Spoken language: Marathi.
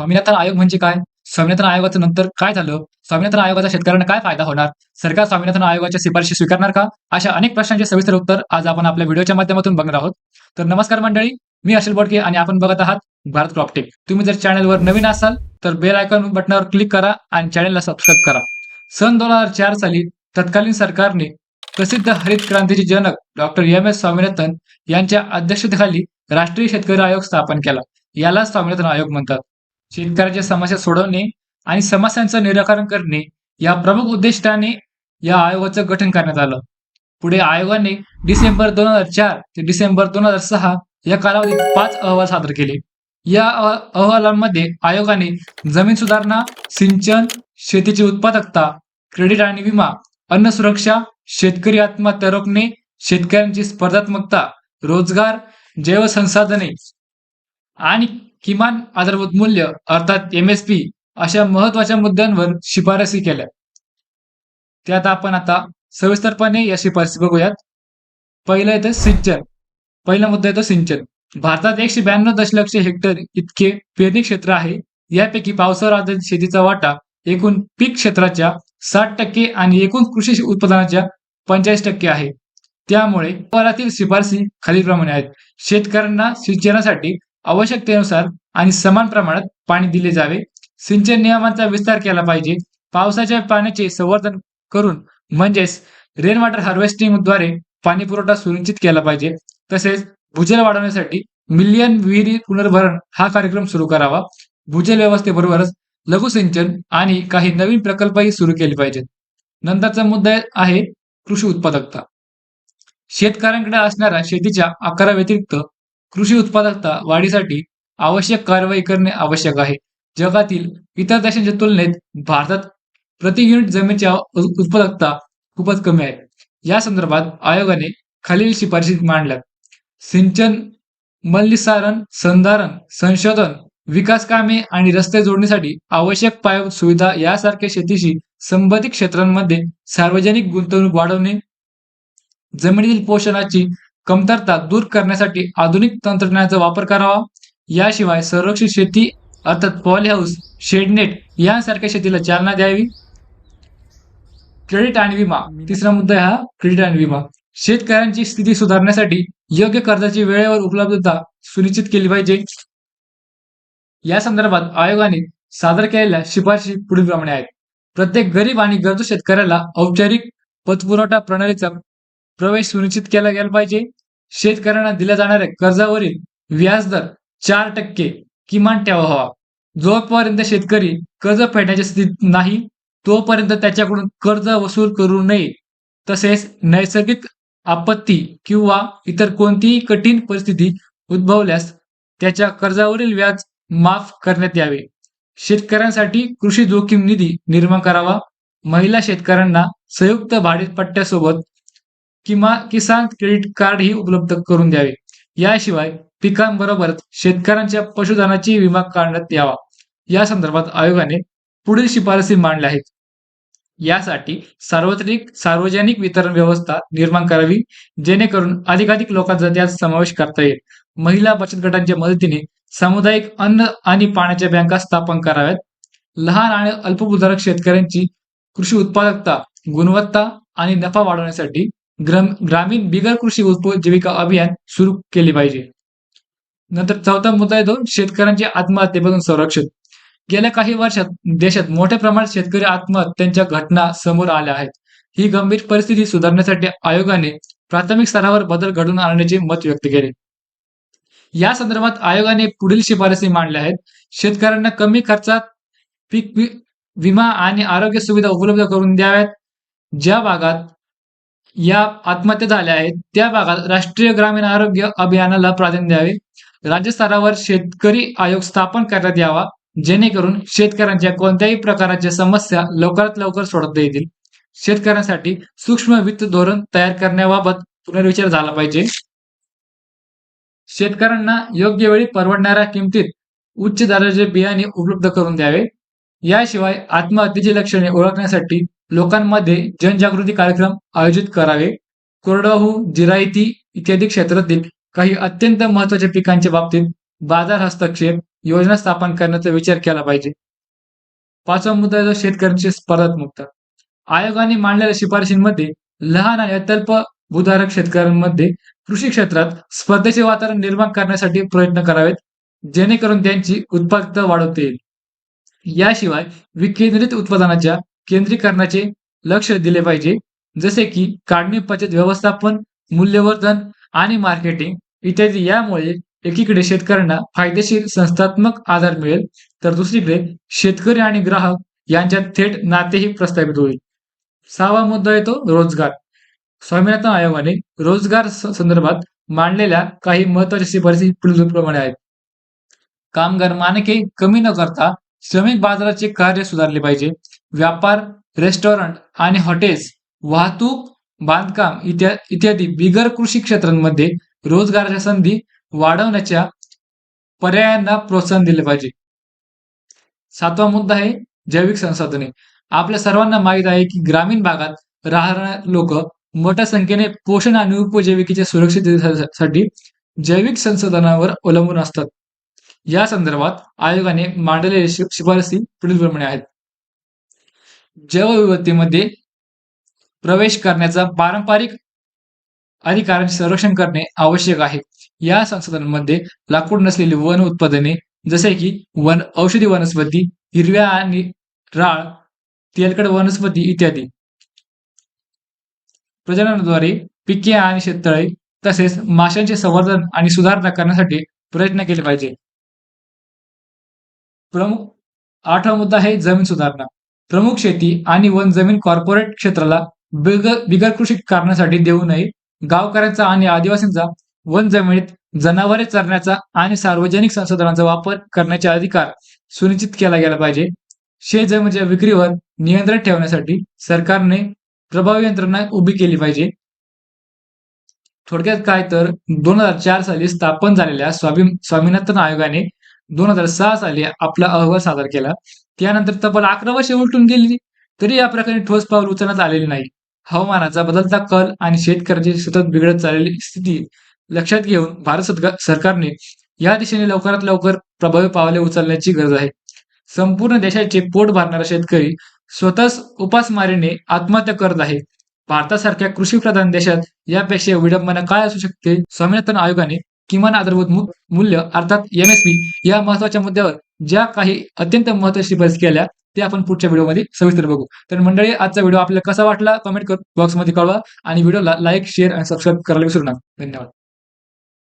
स्वामीनाथन आयोग म्हणजे काय? स्वामीनाथन आयोगाचं नंतर काय झालं? स्वामीनाथन आयोगाचा शेतकऱ्यांना काय फायदा होणार? सरकार स्वामीनाथन आयोगाच्या शिफारशी स्वीकारणार का? अशा अनेक प्रश्नांचे सविस्तर उत्तर आज आपण आपल्या व्हिडिओच्या माध्यमातून बघणार आहोत. तर नमस्कार मंडळी, मी अशल बोडके आणि आपण बघत आहात भारत क्रॉपटेक. तुम्ही जर चॅनलवर नवीन असाल तर बेल आयकॉन बटनावर क्लिक करा आणि चॅनलला सबस्क्राईब करा. सन 2004 साली तत्कालीन सरकारने प्रसिद्ध हरित क्रांतीचे जनक डॉक्टर एम.एस. स्वामीनाथन यांच्या अध्यक्षतेखाली राष्ट्रीय शेतकरी आयोग स्थापन केला. याला स्वामीनाथन आयोग म्हणतात. शेतकऱ्याच्या समस्या सोडवणे आणि समस्यांचं निराकरण करणे या प्रमुख उद्दिष्टाने या आयोगाचं गठन करण्यात आलं. पुढे आयोगाने डिसेंबर 2004 ते डिसेंबर 2006 या कालावधीत 5 अहवाल सादर केले. या अहवालांमध्ये आयोगाने जमीन सुधारणा, सिंचन, शेतीची उत्पादकता, क्रेडिट आणि विमा, अन्न सुरक्षा, शेतकरी आत्महत्या रोखणे, शेतकऱ्यांची स्पर्धात्मकता, रोजगार, जैवसंसाधने आणि किमान आधारभूत मूल्य अर्थात MSP अशा महत्वाच्या मुद्द्यांवर शिफारसी केल्या. त्यात आपण आता सविस्तरपणे या शिफारसी बघूयात. पहिला येतं सिंचन. पहिला मुद्दा येतो सिंचन. भारतात 192 दशलक्ष हेक्टर इतके पेरणी क्षेत्र आहे. यापैकी पावसावर आधारित शेतीचा वाटा एकूण पीक क्षेत्राच्या 60% आणि एकूण कृषी उत्पादनाच्या 45% आहे. त्यामुळे अहवालातील शिफारसी खालीलप्रमाणे आहेत. शेतकऱ्यांना सिंचनासाठी आवश्यकतेनुसार आणि समान प्रमाणात पाणी दिले जावे. सिंचन नियमांचा विस्तार केला पाहिजे. पावसाच्या पाण्याचे संवर्धन करून म्हणजेच रेन वॉटर हार्वेस्टिंगद्वारे पाणी पुरवठा सुनिश्चित केला पाहिजे. तसेच भूजल वाढवण्यासाठी मिलियन विहिरी पुनर्भरण हा कार्यक्रम सुरू करावा. भूजल व्यवस्थेबरोबरच लघुसिंचन आणि काही नवीन प्रकल्पही सुरू केले पाहिजेत. नंतरचा मुद्दा आहे कृषी उत्पादकता. शेतकऱ्यांकडे असणाऱ्या शेतीच्या आकाराव्यतिरिक्त कृषी उत्पादकता वाढीसाठी आवश्यक कारवाई करणे आवश्यक आहे. जगातील इतर देशांच्या तुलनेत भारतात प्रति युनिट जमिनीची उत्पादकता खूपच कमी आहे. या संदर्भात आयोगाने खालील शिफारशी मांडल्यात. सिंचन, मलनिस्सारण, संधारण, संशोधन, विकास कामे आणि रस्ते जोडणीसाठी आवश्यक पायाभूत सुविधा यासारख्या शेतीशी संबंधित क्षेत्रांमध्ये सार्वजनिक गुंतवणूक वाढवणे, जमिनीतील पोषणाची कमतरता दूर करण्यासाठी आधुनिक तंत्रज्ञानाचा वापर करावा. याशिवाय संरक्षित शेती अर्थात पॉलीहाऊस, शेडनेट यांसारख्या शेतीला चालना द्यावी. क्रेडिट आणि विमा. तिसरा मुद्दा आहे हा क्रेडिट आणि विमा. शेतकऱ्यांची स्थिती सुधारण्यासाठी योग्य कर्जाची वेळेवर उपलब्धता सुनिश्चित केली पाहिजे. या संदर्भात आयोगाने सादर केलेल्या शिफारशी पुढीलप्रमाणे आहेत. प्रत्येक गरीब आणि गरजू शेतकऱ्याला औपचारिक पतपुरवठा प्रणालीचा प्रवेश सुनिश्चित केला गेला पाहिजे. शेतकऱ्यांना दिल्या जाणाऱ्या कर्जावरील व्याजदर 4% किमान ठेवावा. जोपर्यंत शेतकरी कर्ज फेडण्याच्या स्थितीत नाही तोपर्यंत त्याच्याकडून कर्ज वसूल करू नये. तसेच नैसर्गिक आपत्ती किंवा इतर कोणतीही कठीण परिस्थिती उद्भवल्यास त्याच्या कर्जावरील व्याज माफ करण्यात यावे. शेतकऱ्यांसाठी कृषी जोखीम निधी निर्माण करावा. महिला शेतकऱ्यांना संयुक्त भाडेपट्ट्यासोबत किसान क्रेडिट कार्ड ही उपलब्ध करून द्यावे. याशिवाय पिकांबरोबरच शेतकऱ्यांच्या पशुधनाची विमा काढण्यात यावा. या संदर्भात आयोगाने पुढील शिफारसी मांडल्या आहेत. यासाठी सार्वजनिक वितरण व्यवस्था निर्माण करावी जेणेकरून अधिकाधिक लोकांचा त्यात समावेश करता येईल. महिला बचत गटांच्या मदतीने सामुदायिक अन्न आणि पाण्याच्या बँका स्थापन कराव्यात. लहान आणि अल्पभूधारक शेतकऱ्यांची कृषी उत्पादकता, गुणवत्ता आणि नफा वाढवण्यासाठी ग्रामीण बिगर कृषी उपजीविका अभियान सुरू केले पाहिजे. नंतर चौथा मुद्दा येतो शेतकऱ्यांचे आत्महत्येपासून संरक्षण. गेल्या काही वर्षात देशात मोठ्या प्रमाणात शेतकरी आत्महत्यांच्या घटना समोर आल्या आहेत. ही गंभीर परिस्थिती सुधारण्यासाठी आयोगाने प्राथमिक स्तरावर बदल घडवून आणण्याचे मत व्यक्त केले. या संदर्भात आयोगाने पुढील शिफारसी मांडल्या आहेत. शेतकऱ्यांना कमी खर्चात पीक विमा आणि आरोग्य सुविधा उपलब्ध करून द्याव्यात. ज्या भागात या आत्महत्या झाल्या आहेत त्या भागात राष्ट्रीय ग्रामीण आरोग्य अभियानाला प्राधान्य द्यावे. राज्य स्तरावर शेतकरी आयोग स्थापन करण्यात यावा जेणेकरून शेतकऱ्यांच्या कोणत्याही प्रकारच्या समस्या लवकरात लवकर सोडवता येतील. शेतकऱ्यांसाठी सूक्ष्म वित्त धोरण तयार करण्याबाबत पुनर्विचार झाला पाहिजे. शेतकऱ्यांना योग्य वेळी परवडणाऱ्या किमतीत उच्च दर्जाचे बियाणे उपलब्ध करून द्यावे. याशिवाय आत्महत्येची लक्षणे ओळखण्यासाठी लोकांमध्ये जनजागृती कार्यक्रम आयोजित करावे. कोरडवाहू, जिरायती इत्यादी क्षेत्रातील काही अत्यंत महत्वाच्या पिकांच्या बाबतीत बाजार हस्तक्षेप योजना स्थापन करण्याचा विचार केला पाहिजे. पाचवा मुद्दा आहे शेतकऱ्यांची स्पर्धात्मकता. आयोगाने मांडलेल्या शिफारशींमध्ये लहान आणि अत्यल्प भूधारक शेतकऱ्यांमध्ये कृषी क्षेत्रात स्पर्धेचे वातावरण निर्माण करण्यासाठी प्रयत्न करावेत, जेणेकरून त्यांची उत्पादकता वाढवता येईल. याशिवाय विकेंद्रित उत्पादनाच्या केंद्रीकरणाचे लक्ष दिले पाहिजे, जसे की काढणी, बचत व्यवस्थापन, मूल्यवर्धन आणि मार्केटिंग इत्यादी. यामुळे एकीकडे शेतकऱ्यांना फायदेशीर संस्थात्मक आधार मिळेल, तर दुसरीकडे शेतकरी आणि ग्राहक यांच्यात थेट नातेही प्रस्थापित होईल. सहावा मुद्दा येतो रोजगार. स्वामीनाथन आयोगाने रोजगार संदर्भात मांडलेल्या काही महत्वाच्या शिफारसी पुढीलप्रमाणे आहेत. कामगार मानके कमी न करता श्रमिक बाजाराचे कार्य सुधारले पाहिजे. व्यापार, रेस्टॉरंट आणि हॉटेल्स, वाहतूक, बांधकाम इत्यादी बिगर कृषी क्षेत्रांमध्ये रोजगाराच्या संधी वाढवण्याच्या पर्यायांना प्रोत्साहन दिले पाहिजे. सातवा मुद्दा आहे जैविक संसाधने. आपल्या सर्वांना माहीत आहे की ग्रामीण भागात राहणारे लोक मोठ्या संख्येने पोषण आणि उपजीविकेच्या सुरक्षिततेसाठी जैविक संसाधनांवर अवलंबून असतात. या संदर्भात आयोगाने मांडलेल्या शिफारसी पुढीलप्रमाणे आहेत. जैवविविधतेमध्ये प्रवेश करण्याचा पारंपरिक अधिकारांचे संरक्षण करणे आवश्यक आहे. या संसाधनांमध्ये लाकूड नसलेली वन उत्पादने, जसे की औषधी वनस्पती, हिरव्या आणि राळ, तेलकट वनस्पती इत्यादी, प्रजननाद्वारे पिके आणि शेततळे, तसेच माशांचे संवर्धन आणि सुधारणा करण्यासाठी प्रयत्न केले पाहिजे. आठवा मुद्दा आहे जमीन सुधारणा. प्रमुख शेती आणि वन जमीन कॉर्पोरेट क्षेत्राला बिगर कृषी कारणासाठी देऊ नये. गावकऱ्यांचा आणि आदिवासींचा वन जमिनीत जनावरे चरण्याचा आणि सार्वजनिक संसाधनांचा वापर करण्याचा अधिकार सुनिश्चित केला गेला पाहिजे. शेतजमिनीच्या विक्रीवर नियंत्रण ठेवण्यासाठी सरकारने प्रभावी यंत्रणा उभी केली पाहिजे. थोडक्यात काय तर 2004 साली स्थापन झालेल्या स्वामीनाथन आयोगाने 2006 साली आपला अहवाल सादर केला. त्यानंतर तब्बल 11 वर्षे उलटून गेली, तरी या प्रकारे ठोस पाऊल उचलण्यात आलेले नाही. हवामानाचा बदलता कल आणि शेतकऱ्यांची सतत बिघडत चाललेली स्थिती लक्षात घेऊन भारत सरकारने या दिशेने लवकरात लवकर प्रभावी पावले उचलण्याची गरज आहे. संपूर्ण देशाचे पोट भरणारा शेतकरी स्वतःच उपासमारीने आत्महत्या करत आहे. भारतासारख्या कृषीप्रधान देशात यापेक्षा विडंबना काय असू शकते? स्वामीनाथन आयोगाने किमान आधारभूत मूल्य अर्थात MSP या महत्वाच्या मुद्द्यावर ज्या काही अत्यंत महत्वाच्या शिफारसी केल्या ते आपण पुढच्या व्हिडिओमध्ये सविस्तर बघू. तर मंडळी, आजचा व्हिडिओ आपल्याला कसा वाटला कमेंट बॉक्समध्ये कळवा आणि व्हिडिओला लाईक, शेअर आणि सबस्क्राईब करायला विसरू नका. धन्यवाद.